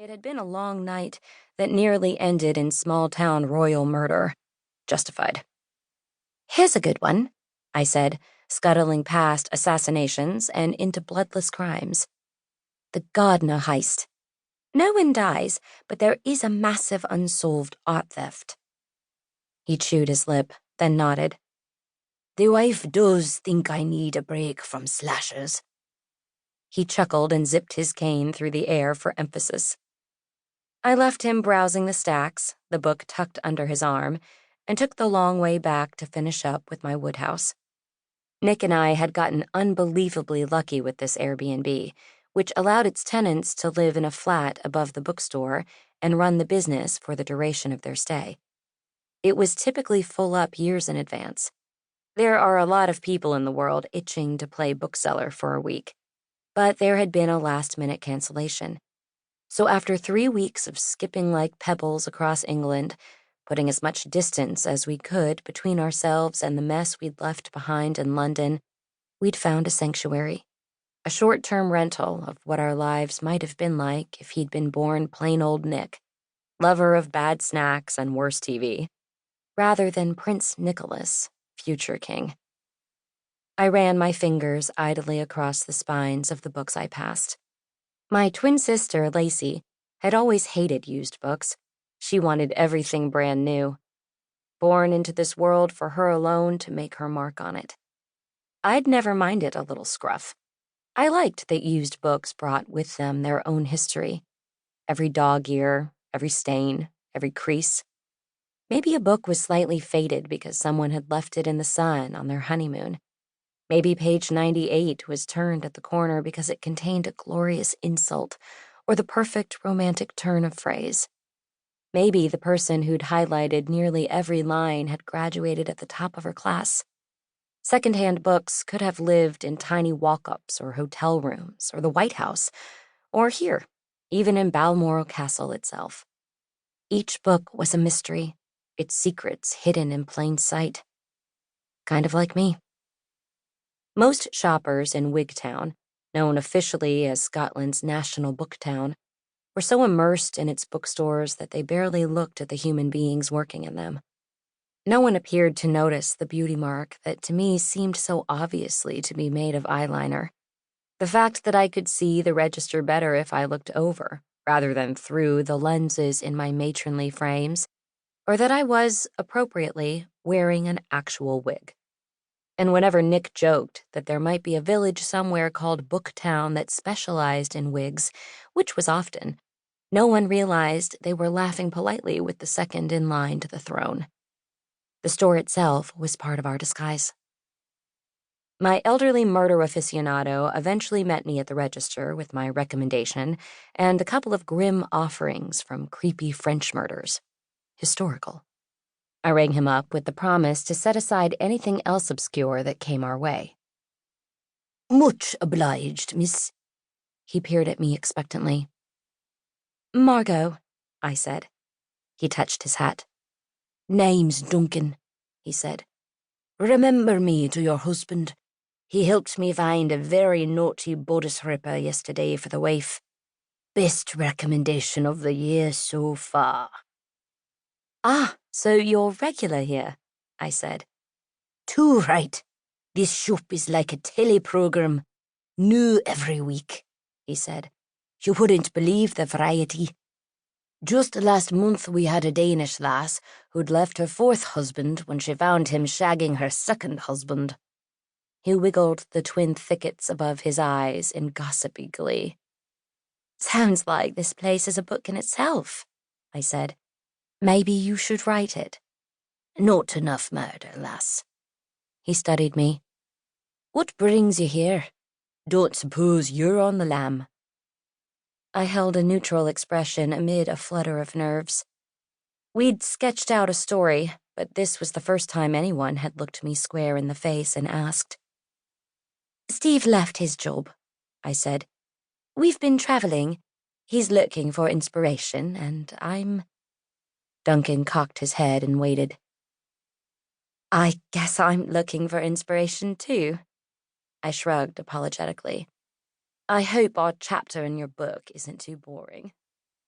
It had been a long night that nearly ended in small-town royal murder. Justified. "Here's a good one," I said, scuttling past assassinations and into bloodless crimes. "The Gardner heist. No one dies, but there is a massive unsolved art theft." He chewed his lip, then nodded. "The wife does think I need a break from slashers." He chuckled and zipped his cane through the air for emphasis. I left him browsing the stacks, the book tucked under his arm, and took the long way back to finish up with my woodhouse. Nick and I had gotten unbelievably lucky with this Airbnb, which allowed its tenants to live in a flat above the bookstore and run the business for the duration of their stay. It was typically full up years in advance. There are a lot of people in the world itching to play bookseller for a week, but there had been a last-minute cancellation. So after 3 weeks of skipping like pebbles across England, putting as much distance as we could between ourselves and the mess we'd left behind in London, we'd found a sanctuary, a short-term rental of what our lives might have been like if he'd been born plain old Nick, lover of bad snacks and worse TV, rather than Prince Nicholas, future king. I ran my fingers idly across the spines of the books I passed. My twin sister, Lacey, had always hated used books. She wanted everything brand new. Born into this world for her alone to make her mark on it. I'd never minded a little scruff. I liked that used books brought with them their own history. Every dog ear, every stain, every crease. Maybe a book was slightly faded because someone had left it in the sun on their honeymoon. Maybe page 98 was turned at the corner because it contained a glorious insult or the perfect romantic turn of phrase. Maybe the person who'd highlighted nearly every line had graduated at the top of her class. Secondhand books could have lived in tiny walk-ups or hotel rooms or the White House, or here, even in Balmoral Castle itself. Each book was a mystery, its secrets hidden in plain sight. Kind of like me. Most shoppers in Wigtown, known officially as Scotland's national book town, were so immersed in its bookstores that they barely looked at the human beings working in them. No one appeared to notice the beauty mark that to me seemed so obviously to be made of eyeliner. The fact that I could see the register better if I looked over, rather than through the lenses in my matronly frames, or that I was, appropriately, wearing an actual wig. And whenever Nick joked that there might be a village somewhere called Booktown that specialized in wigs, which was often, no one realized they were laughing politely with the second in line to the throne. The store itself was part of our disguise. My elderly murder aficionado eventually met me at the register with my recommendation and a couple of grim offerings from creepy French murders. Historical. I rang him up with the promise to set aside anything else obscure that came our way. "Much obliged, miss." He peered at me expectantly. "Margot," I said. He touched his hat. "Name's Duncan," he said. "Remember me to your husband. He helped me find a very naughty bodice ripper yesterday for the wife. Best recommendation of the year so far." "Ah, so you're regular here," I said. "Too right. This shop is like a teleprogram. New every week," he said. "You wouldn't believe the variety. Just last month we had a Danish lass who'd left her fourth husband when she found him shagging her second husband." He wiggled the twin thickets above his eyes in gossipy glee. "Sounds like this place is a book in itself," I said. "Maybe you should write it." "Not enough murder, lass." He studied me. "What brings you here? Don't suppose you're on the lam." I held a neutral expression amid a flutter of nerves. We'd sketched out a story, but this was the first time anyone had looked me square in the face and asked. "Steve left his job," I said. "We've been traveling. He's looking for inspiration, and I'm—" Duncan cocked his head and waited. "I guess I'm looking for inspiration, too." I shrugged apologetically. "I hope our chapter in your book isn't too boring."